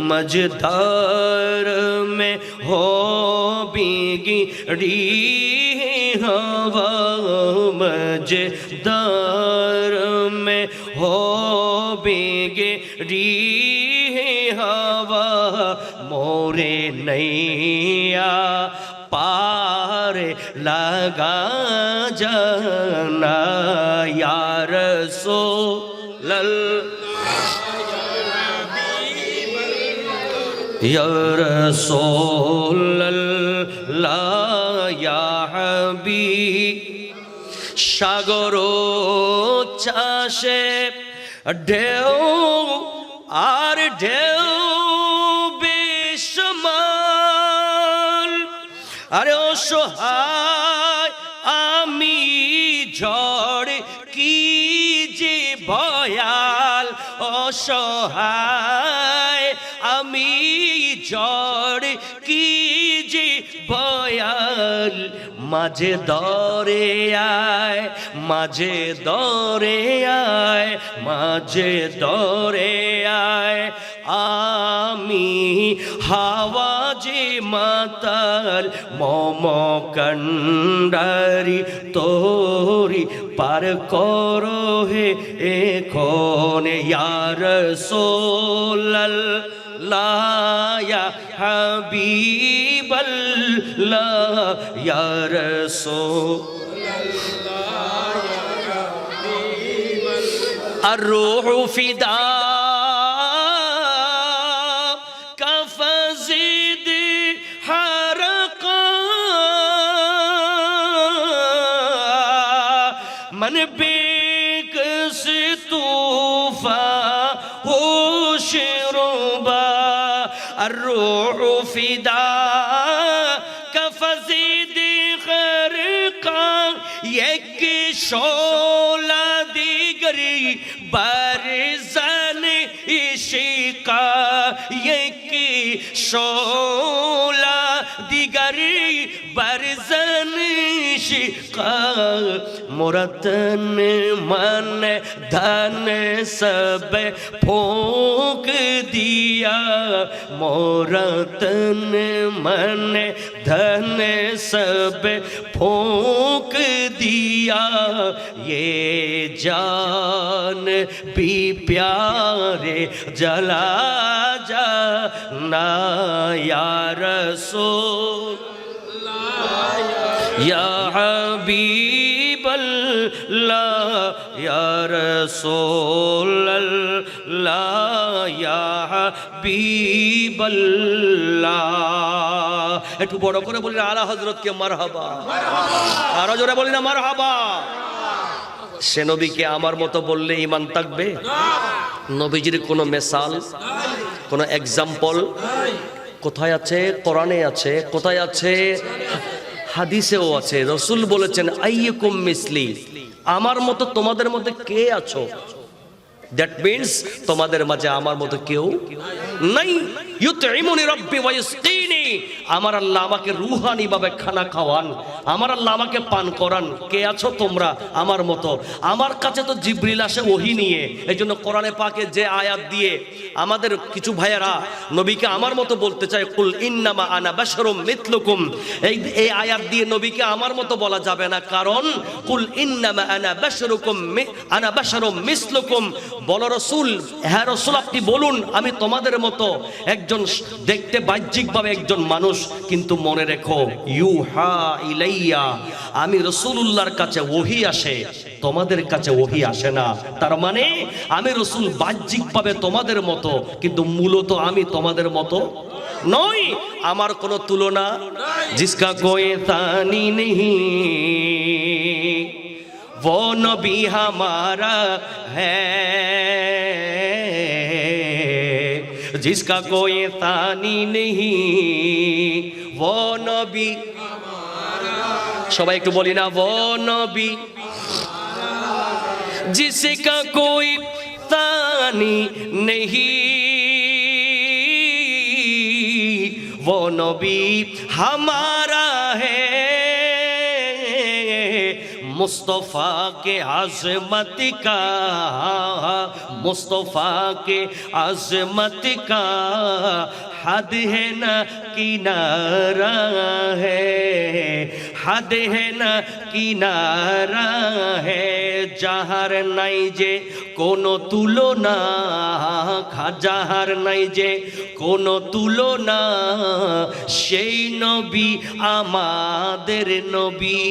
A: मझधार में हो बीगी री हवा, मझधार में हो बीगी री हवा, मोरे नैया पार लगा जाना, या रसूल या रसूलल्लाह, या हबीब। সাগর চাষে ঢেউ আর ঢেউ বেশমাল, আরে অসহায় আমি ঝড় কি যে ভয়াল, অসহায় আমি ঝড় কি যে ভয়াল, মাঝে দরে আয়, মাঝে দরে আয়, মাঝে দরে আয়, আমি হাওয়া যে মাতাল মম কন্ডারি তোরি পার করো হে এখন, ইয়া রাসূলুল্লাহ, ইয়া হাবিবাল্লাহ, ইয়া রাসূল। الروح فداء كفزيد حرقا، من بكس طوفا وشربا، الروح فداك فزيد خرقا یک شعله دیگری برزن عشقا یک شعله دیگری برزن عشقا مرتن من धन सब फूंक दिया मोरा तन मन धन सब फूंक दिया ये जान भी प्यारे जला जा ना या रसूल या हबीब अल्लाह या रसूल अल्लाह या हबीब अल्लाह একটু বড় করে বলি না আলা হযরতকে মারহাবা আরো জোরে বলি না মারহাবা সে নবীকে আমার মতো বললে ঈমান থাকবে নবীজির কোনো মিসাল কোনো एग्जांपल কোথায় আছে কোরআনে আছে কোথায় আছে হাদিসেও আছে রাসূল বলেছেন আইয়ুকুম মিসলি আমার মতো তোমাদের মধ্যে কে আছো দ্যাট মিন্স তোমাদের মাঝে আমার মতো কেউ নাই ইউতঈমুনি রাব্বি ওয়া ইসকিনি আমার আল্লাহ আমাকে রূহানি ভাবে খানা খাওয়ান আমার আল্লাহ আমাকে পান করান কে আছো তোমরা আমার মতো আমার কাছে তো জিবরিল আসে ওহী নিয়ে এইজন্য কোরআনে পাকে যে আয়াত দিয়ে আমাদের কিছু ভাইয়েরা নবীকে আমার মতো বলতে চায় কুল ইন্নামা আনা বাশারুম মিথলুকুম এই আয়াত দিয়ে নবীকে আমার মতো বলা যাবে না কারণ কুল ইন্নামা আনা বাশারুম মিসলুকুম বলো রাসূল হ্যাঁ রাসূল আপনি বলুন আমি তোমাদের মতো একজন দেখতে বাহ্যিকভাবে একজন মানুষ কিন্তু মনে রেখো ইউহা ইলাইয়া আমি রাসূলুল্লাহর কাছে ওহী আসে তোমাদের কাছে ওহী আসে না তার মানে আমি রাসূল বাহ্যিকভাবে তোমাদের মতো কিন্তু মূলত আমি তোমাদের মতো নই আমার কোনো তুলনা जिसका कोई तानी नहीं वो नबी हमारा है जिसका कोई तानी नहीं वो नबी সবাই একটু বলি না वो नबी जिसका कोई तानी नहीं वो नबी हमारा है मुस्तफ़ा के अज़मत का मुस्तफ़ा के अज़मत का हद है न किनारा है हद है न किनारा है যাহার নাই যে কোনো তুলনা যাহার নাই যে কোনো তুলনা সেই নবী আমাদের নবী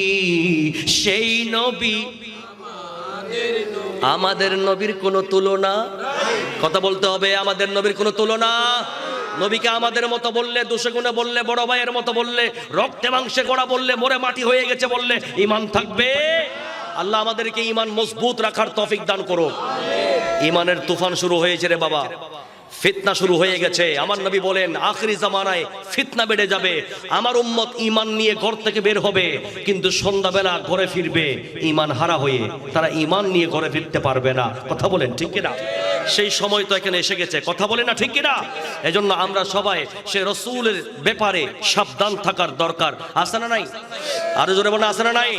A: সেই নবী আমাদের নবীর কোনো তুলনা কথা বলতে হবে আমাদের নবীর কোনো তুলনা নবীকে আমাদের মতো বললে দোষে গুণে বললে বড় ভাইয়ের মতো বললে রক্তে মাংসে গড়া বললে মরে মাটি হয়ে গেছে বললে ঈমান থাকবে আল্লাহ আমাদেরকে ঈমান মজবুত রাখার তৌফিক দান করুক ঈমানের তুফান শুরু হয়েছে রে বাবা ফিতনা শুরু হয়ে গেছে আমার নবী বলেন আখিরি জামানায় ফিতনা বেড়ে যাবে আমার উম্মত ঈমান নিয়ে ঘর থেকে বের হবে কিন্তু সন্ধ্যাবেলা ঘরে ফিরবে ঈমান হারা হয়ে তারা ঈমান নিয়ে ঘরে ফিরতে পারবে না কথা বলেন ঠিক কি না সেই সময় তো এখানে এসে গেছে কথা বলেন না ঠিক কি না এজন্য আমরা সবাই সে রাসূলের ব্যাপারে সাবধান থাকার দরকার আছে না নাই আরো জোরে বলেন আছে না নাই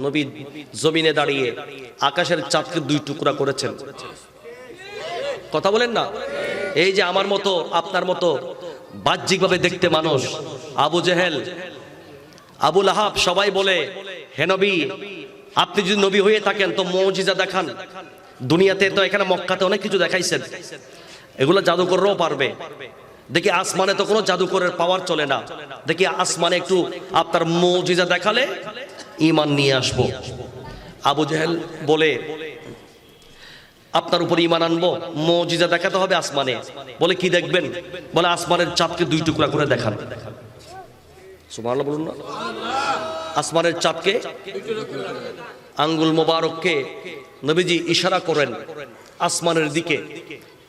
A: নবী জমিনে দাঁড়িয়ে আকাশের চাঁদকে দুই টুকরা করেছেন কথা বলেন না এই যে আমার মতো আপনার মতো বাহ্যিকভাবে দেখতে মানুষ আবু জেহেল আবু লাহাব সবাই বলে হে নবী আপনি যদি নবী হয়ে থাকেন তো মুজিজা দেখান দুনিয়াতে তো এখানে মক্কাতে অনেক কিছু দেখাইছেন এগুলো জাদুকররাও পারবে দেখি আসমানে তো কোনো জাদুকরের পাওয়ার চলে না দেখি আসমানে একটু আপনার মুজিজা দেখালে ঈমান নিয়ে আসবো আবু জেহেল বলে আপনার উপর ঈমান আনবো মুজিজা দেখাতে হবে আসমানে বলে কি দেখবেন বলে আসমানের চাঁদকে দুই টুকরা করে দেখান সুবহানাল্লাহ বলুন না আসমানের চাঁদকে আঙ্গুল মোবারককে নবীজি ইশারা করেন আসমানের দিকে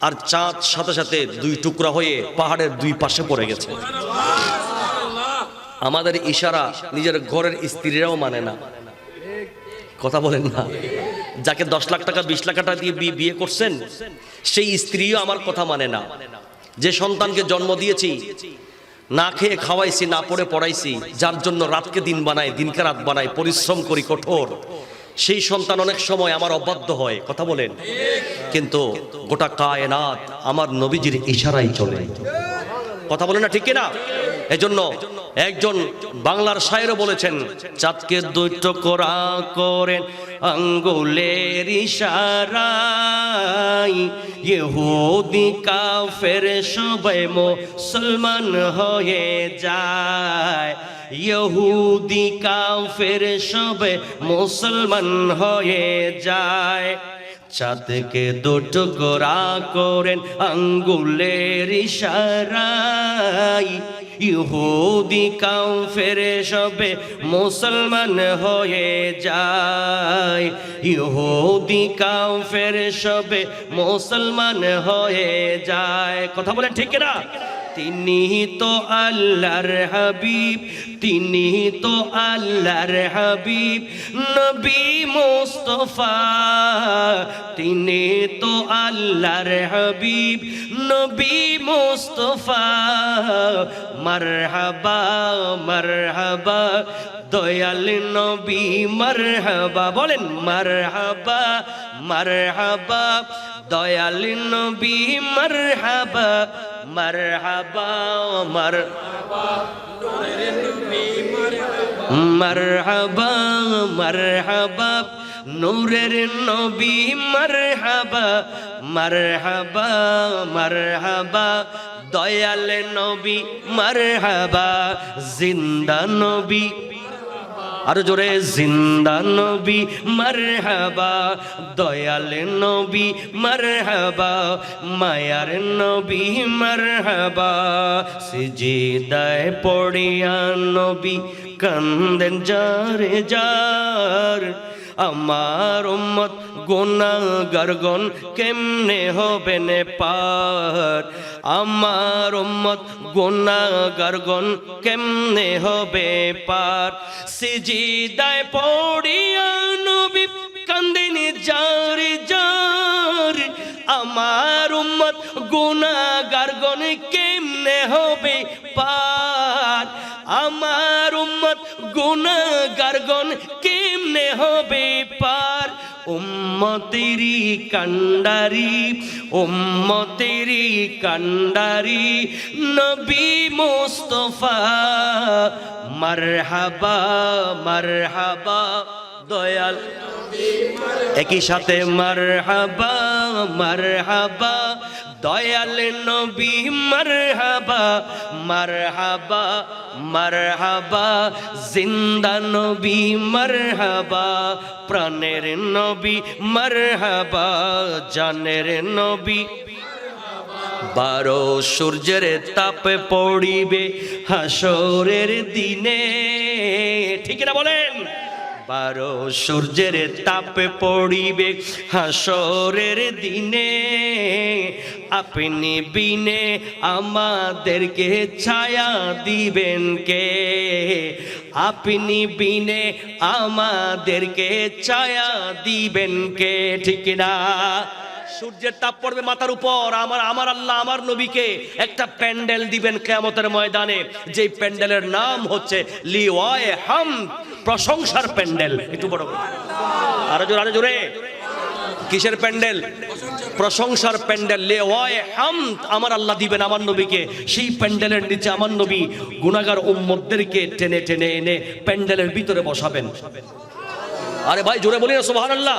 A: আর চাঁদ সাথে সাথে দুই টুকরা হয়ে পাহাড়ের দুই পাশে পড়ে গেছে। আমাদের ইশারা নিজের ঘরের স্ত্রীরাও মানে না, কথা বলেন না। যাকে 10 লাখ টাকা 20 লাখ টাকা দিয়ে বিয়ে করছেন সেই স্ত্রীও আমার কথা মানে না। যে সন্তানকে জন্ম দিয়েছি, না খেয়ে খাওয়াইছি, না পড়ে পড়াইছি, যার জন্য রাতকে দিন বানাই, দিনকে রাত বানাই, পরিশ্রম করি কঠোর, সেই সন্তান অনেক সময় আমার অবাধ্য হয়, কথা বলেন। কিন্তু গোটা কায়নাত আমার নবীজির ইশারাই চলে, কথা বলেন না, ঠিক কিনা? এজন্য একজন বাংলার শায়েরও বলেছেন, চাঁদকে দুই টুকরা করেন আঙ্গুলের ইশারায়, ইহুদি কাফের সবাই মুসলমান হয়ে যায়, ইহুদি কাফের সবাই মুসলমান হয়ে যায়। চাঁদকে দুটো টুকরা করেন আঙ্গুলের ইশারায়, ইহুদি কাফের সবে মুসলমান হয়ে যায়, ইহুদি কাফের সবে মুসলমান হয়ে যায়। কথা বলেন ঠিক না? তিনি তো আল্লাহর হাবিব, তিনি তো আল্লাহর হাবিব, নবী মুস্তাফা, তিনি তো আল্লাহর হাবিব, নবী মুস্তাফা। মারহাবা মারহাবা দয়াল নবী মারহাবা, বলেন মারহাবা মারহাবা দয়াল নবী মারহাবা, মারহাবা মারহাবা মারহাবা মারহাবা নূরের নবী মারহাবা, মারহাবা মারহাবা দয়াল নবী মারহাবা, জিন্দা নবী, আরো জোরে, জিন্দা নবী মারহাবা, দয়াল নবী মারহাবা, মায়ার নবী মারহাবা। সিজদায় পড়িয়া নবী কান্দেন যারে যার, আমার উম্মত গুনাহগারগণ কেমনে হবেন পার, আমার উম্মত গুনাহগারগণ কেমনে হবে পার। সিজদায় পড়িয়া নবী কান্দেন যারে যার, আমার উম্মত গুনাহগারগণ কেমনে হবে পার, আমার উম্মত গুনাহগারগণ কেমনে হবে পার। উম্মতেরি কান্ডারি, উম্মতেরি কান্ডারি নবী মুস্তাফা, মারহাবা মারহাবা দয়াল, একই সাথে মারহাবা মারহাবা দয়াল নবী মারহাবা, মারহাবা মারহাবা জিন্দা নবী মারহাবা, প্রাণের নবী মারহাবা, জানের নবী। 12 সূর্যের তাপে পড়িবে হাসরের দিনে, ঠিক না বলেন? 12 সূর্যের তাপে পড়িবে হাসরের দিনে, আপনি বিনে আমাদেরকে ছায়া দিবেন কে, আপনি বিনে আমাদেরকে ছায়া দিবেন কে, ঠিক না? সূর্যের তাপ পড়বে মাথার উপর, আমার আল্লাহ আমার নবীকে একটা প্যান্ডেল দিবেন কিয়ামতের ময়দানে, যেই প্যান্ডেলের নাম হচ্ছে লিওয়ায়ে হামদ, প্রশংসার প্যান্ডেল। একটু বড় আরো জোরে, কিসের প্যান্ডেল? প্রশংসার প্যান্ডেল, লিওয়ায়ে হামদ আমার আল্লাহ দিবেন আমার নবীকে। সেই প্যান্ডেলের নিচে আমার নবী গুনাহগার উম্মতদেরকে টেনে টেনে এনে প্যান্ডেলের ভিতরে বসাবেন। আরে ভাই জোরে বলি না সুবহানাল্লাহ।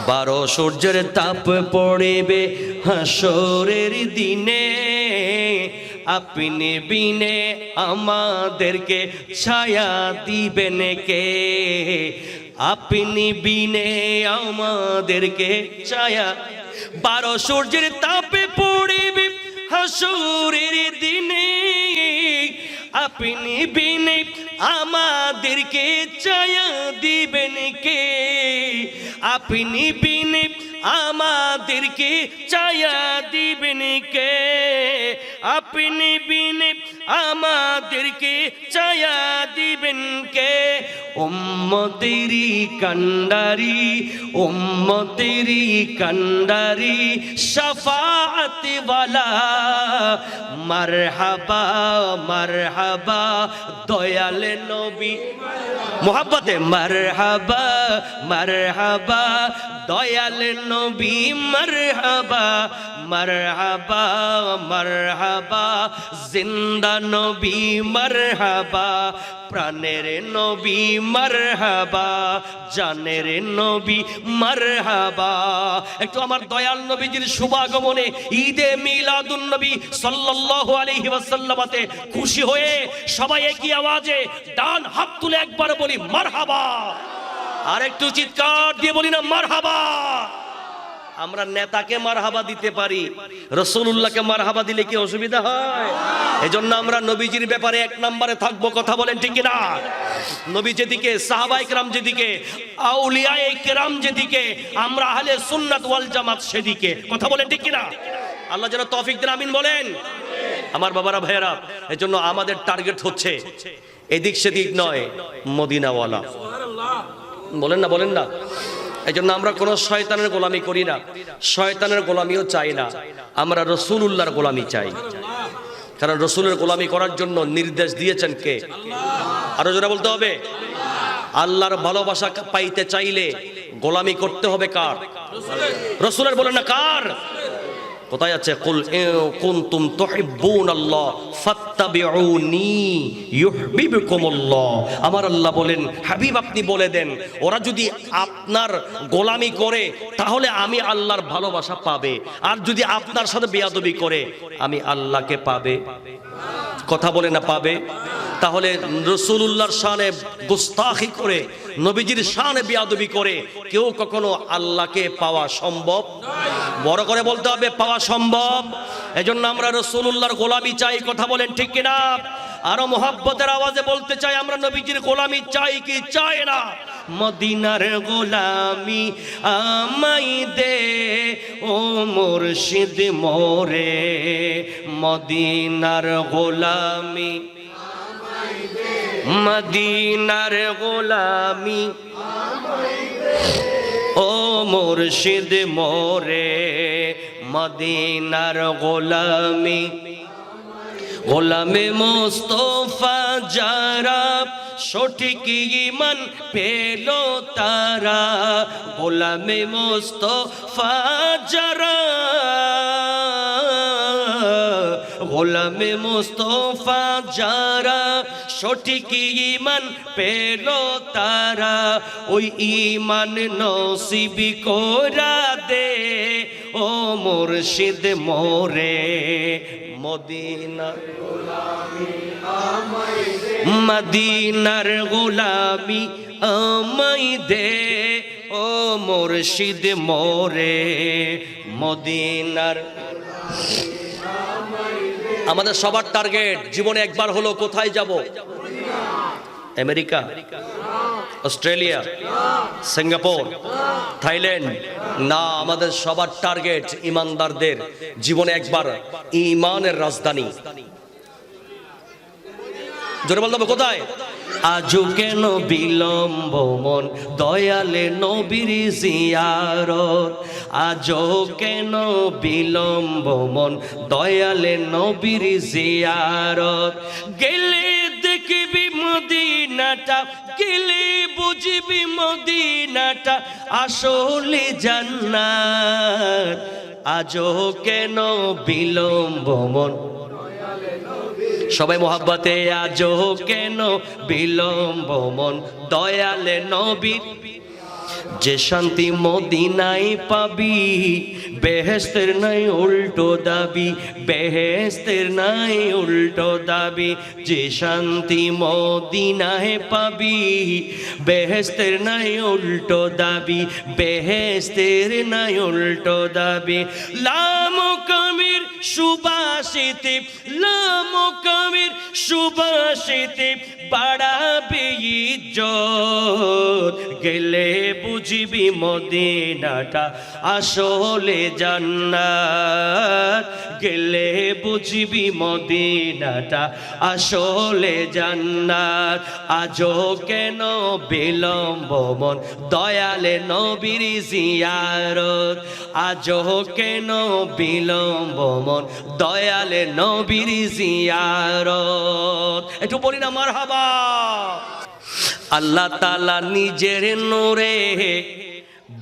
A: 12 সূর্যের তাপ পড়িবে হাসরের দিনে, আপনি বিনে আমাদেরকে ছায়া দিবেন কে, আপনি বিনে আমাদেরকে ছায়া। 12 সূর্যের তাপে পড়িবে হাসরের দিনে, আপনি বিনে আমাদেরকে ছায়া দিবেন কে, আপনি বিনে আমাদেরকে চায়া দিবেন কে, আপনি বিনে আমাদেরকে চায়া দিবেন কে। উম্মতেরি কান্ডারি, উম্মতেরি কান্ডারি, শাফাআত ওয়ালা, মারহাবা মারহাবা দয়াল নবী। মোহাব্বতে মারহাবা মারহাবা দয়াল নবী, মারহাবা মারহাবা মারহাবা জিন্দা নবী, মারহাবা প্রাণের নবী, মারহাবা জানের নবী, মারহাবা। একটু আমার দয়াল নবীজির শুভাগমনে ঈদে মিলাদুন নবী সাল্লাল্লাহু আলাইহি ওয়াসাল্লামতে খুশি হয়ে সবাই একই আওয়াজে ডান হাত তুলে একবার বলি মারহাবা, আর একটু চিৎকার দিয়ে বলি না মারহাবা। আমরা নেতাকে মারহাবা দিতে পারি, রাসূলুল্লাহকে মারহাবা দিলে কি অসুবিধা হয়? এজন্য আমরা নবীজির ব্যাপারে এক নম্বরে থাকবো, কথা বলেন ঠিক কিনা? নবী যেদিকে, সাহাবায়ে কেরাম যেদিকে, আউলিয়ায়ে কেরাম যেদিকে, আমরা আহলে সুন্নাত ওয়াল জামাত সেদিকে, কথা বলেন ঠিক কিনা? আল্লাহ যেন তৌফিক দেন, আমিন বলেন। আমার বাবারা ভাইয়েরা, এজন্য আমাদের টার্গেট হচ্ছে এদিক সেদিক নয়, মদিনাওয়ালা। বলেন না বলেন না। এই জন্য আমরা কোনো শয়তানের গোলামি করি না, শয়তানের গোলামিও চাই না, আমরা রাসূলুল্লাহর গোলামি চাই। কারণ রাসূলের গোলামি করার জন্য নির্দেশ দিয়েছেন কে? আরো জোরে বলতে হবে। আল্লাহর ভালোবাসা পাইতে চাইলে গোলামি করতে হবে কার? রাসূলের। বলেন না কার? কোথায় আছে? কুল ইন কুনতুম তুহিব্বুনাল্লাহ ফাত্তাবিউনি ইউহিব্বুকুমুল্লাহ। আমার আল্লাহ বলেন, হাবিব আপনি বলে দেন, ওরা যদি আপনার গোলামি করে তাহলে আমি আল্লাহর ভালোবাসা পাবে, আর যদি আপনার সাথে বেয়াদবি করে আমি আল্লাহকে পাবে। কথা বলে না পাবে। তাহলে রাসূলুল্লাহর শানে গুস্তাখি করে, নবীজির শানে বেয়াদবি করে কেউ কখনো আল্লাহকে পাওয়া সম্ভব? বড় করে বলতে হবে, পাওয়া সম্ভব। এজন্য আমরা রাসূলুল্লাহর গোলামি চাই, কথা বলেন ঠিক কিনা? আরো মোহাব্বতের আওয়াজে বলতে চাই, আমরা নবীজির গোলামি চাই কি চাই না? মদিনার গোলামি আমায় দে ও মুর্শিদ মোরে, মদিনার গোলামি, মদিনার গোলামি ও মুর্শিদ মোরে, মদিনার গোলামি। গোলামে মুস্তাফা যারা সঠিক ঈমান পেল তারা, গোলামে মুস্তাফা যারা, গোলামে মুস্তাফা যারা সঠিক ঈমান পেল তারা, ওই ঈমান নসিব করা দে ও মুর্শিদ মোরে, মদিনার গোলামি আমায় দে, মদিনার গোলামি আমায় দে ও মুর্শিদ মোরে, মদিনার। আমাদের সবার টার্গেট জীবনে একবার হলো কোথায় যাব? আমেরিকা, অস্ট্রেলিয়া, সিঙ্গাপুর, থাইল্যান্ড না, আমাদের সবার টার্গেট ইমানদারদের জীবনে একবার ঈমানের রাজধানী। জোরে বলতে হবে কোথায়? আজও কেন বিলম্ব মন দয়ালে নবীর জিয়ারত, আজও কেন বিলম্ব মন দয়ালে নবীর জিয়ারত, গেলে দেখবি মদিনাটা, গেলে বুঝবি মদিনাটা আসলে জান্নাত, আজও কেন বিলম্ব মন। সবাই মোহাব্বতে আজও কেন বিলম্ব মন দয়ালে নবীর, যে শান্তি মদিনায় পাবি বেহেশতের নাই উল্টো দাবি, বেহেশতের নাই উল্টো দাবি, যে শান্তি মদিনায় পাবি বেহেশতের নাই উল্টো দাবি, বেহেশতের নাই উল্টো দাবি। লামো কামির সুবাসিতে, লামো কামির সুবাসিতে বাড়াবে ইজ্জত, গেলে বুঝবি মদিনাটা আসলে জান্নাত, গেলে বুঝবি মদিনাটা আসলে জান্নাত। আজও কেন বিলম্ব মন দয়ালে নবীর জিয়ারত, আজও কেন বিলম্ব মন দয়ালে নবীর জিয়ারত। একটু বলি না মারহাবা। আল্লাহ তাআলা নিজের নূরে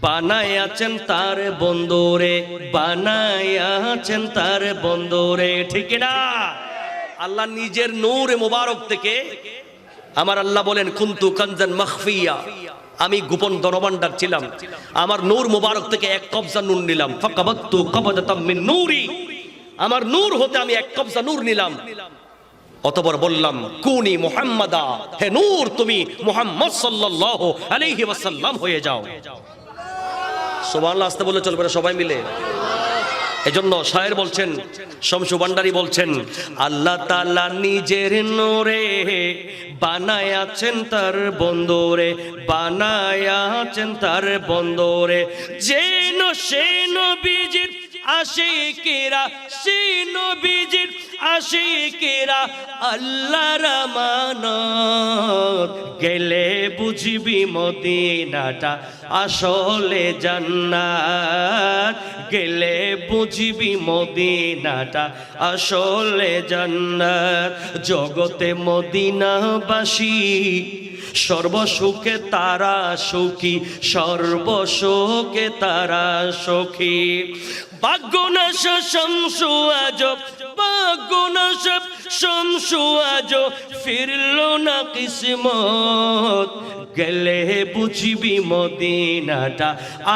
A: বানায়াছেন তার বন্ধুরে, বানায়াছেন তার বন্ধুরে, ঠিক না? আল্লাহ নিজের নূর মুবারক থেকে, আমার আল্লাহ বলেন কুনতু কানজান মাখফিয়া, আমি গোপন ধনভাণ্ডার ছিলাম, আমার নূর মুবারক থেকে এক কবজা নূর নিলাম। ফাকাবাতু কবজাতাম মিন নূরি, আমার নূর হতে আমি এক কবজা নূর নিলাম। অতঃপর বললাম কুনি মুহাম্মাদা, হে নূর তুমি মুহাম্মদ সাল্লাল্লাহু আলাইহি ওয়াসাল্লাম হয়ে যাও। সুবহানাল্লাহ আসতে বলে চলবে না সবাই মিলে? এজন্য শায়ের বলছেন, শামসু ভান্ডারী বলছেন, আল্লাহ তাআলা নিজের নূরে বানায়াছেন তার বন্ধুরে, বানায়াছেন তার বন্ধুরে। যেন সে নবীজির আশিকেরা, সে নবীজির আশিকেরা আল্লাহর আমানত, গেলে বুঝবি মদিনাটা আসলে জান্নাত, গেলে বুঝবি মদিনাটা আসলে জান্নাত। জগতে মদিনাবাসী সর্বসুখে তারা সুখী, সর্বসুখে তারা সুখী। ভাগ্যনাশ শামসু আজব, ভাগ্যনাশ শামসু আজব ফিরল না কিসমত, গেলে বুঝবি মদিনাটা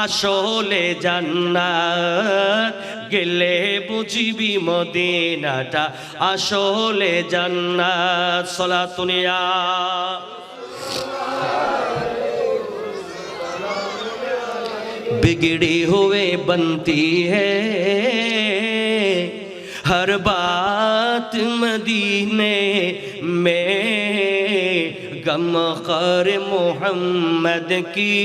A: আসলে জান্নাত, গেলে বুঝবি মদিনাটা আসলে জান্নাত। সালাতুন ইয়া बिगड़ी हुए बनती है हर बात मदीने में, गम ख़ैर मोहम्मद की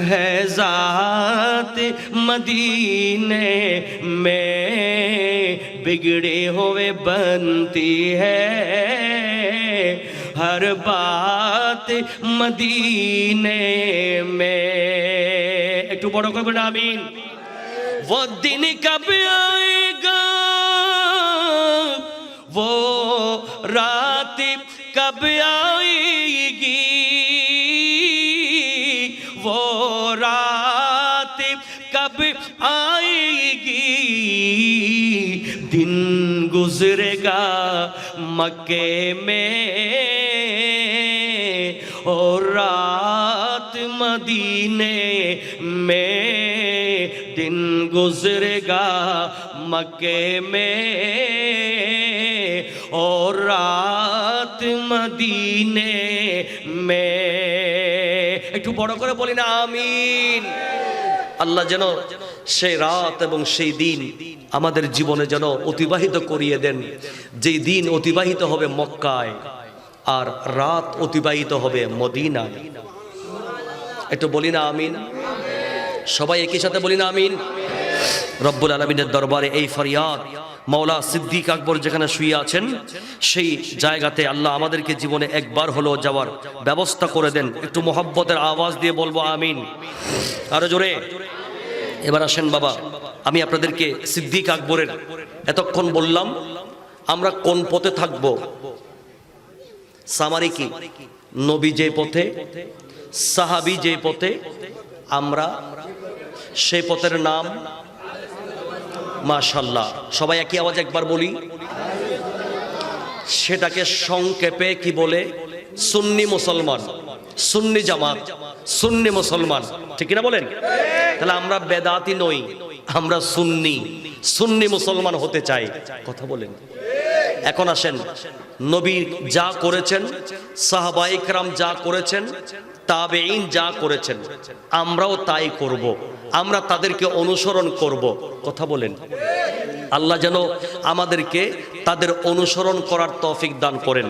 A: है ज़ात मदीने में, बिगड़े हुए बनती है हर बात मदीने में। एक तो बड़ो कब आमीन। वो दिन कब आएगा, वो रात कब आएगी, वो रात कब आएगी, दिन गुजरेगा मक्के में और रात मदीने में, दिन गुजरेगा मक्के में और रात मदीने में। একটু বড় করে বলি না আমিন। আল্লাহ যেন সেই রাত এবং সেই দিন আমাদের জীবনে যেন অতিবাহিত করিয়ে দেন, যেই দিন অতিবাহিত হবে মক্কায় আর রাত অতিবাহিত হবে মদিনায়। একটু বলি না আমিন। সবাই একই সাথে বলি না আমিন। রব্বুল আলামিনের দরবারে এই ফরিয়াদ, মাওলা সিদ্দিক আকবর যেখানে শুয়ে আছেন সেই জায়গাতে আল্লাহ আমাদেরকে জীবনে একবার হলো যাওয়ার ব্যবস্থা করে দেন। একটু মোহাব্বতের আওয়াজ দিয়ে বলবো আমিন, আরো জোরে। এবার আসেন বাবা, আমি আপনাদেরকে সিদ্দিক আকবরের এতক্ষণ বললাম আমরা কোন পথে থাকব। সামারি কি? নবী যে পথে, সাহাবী যে পথে, আমরা সেই পথের নাম মাশাআল্লাহ। সবাই একই আওয়াজ একবার বলি। সেটাকে সংক্ষেপে কি বলে? সুন্নি মুসলমান, সুন্নি জামাত, সুন্নি মুসলমান, ঠিক না বলেন? তাহলে আমরা বেদাতি নই, আমরা সুন্নি, সুন্নি মুসলমান হতে চাই। কথা বলেন। এখন আসেন, নবী যা করেছেন, সাহাবায়ে কেরাম যা করেছেন, তাবেঈন যা করেছেন, আমরাও তাই করব। আমরা তাদেরকে অনুসরণ করব। কথা বলেন। আল্লাহ যেন আমাদেরকে তাদের অনুসরণ করার তৌফিক দান করেন।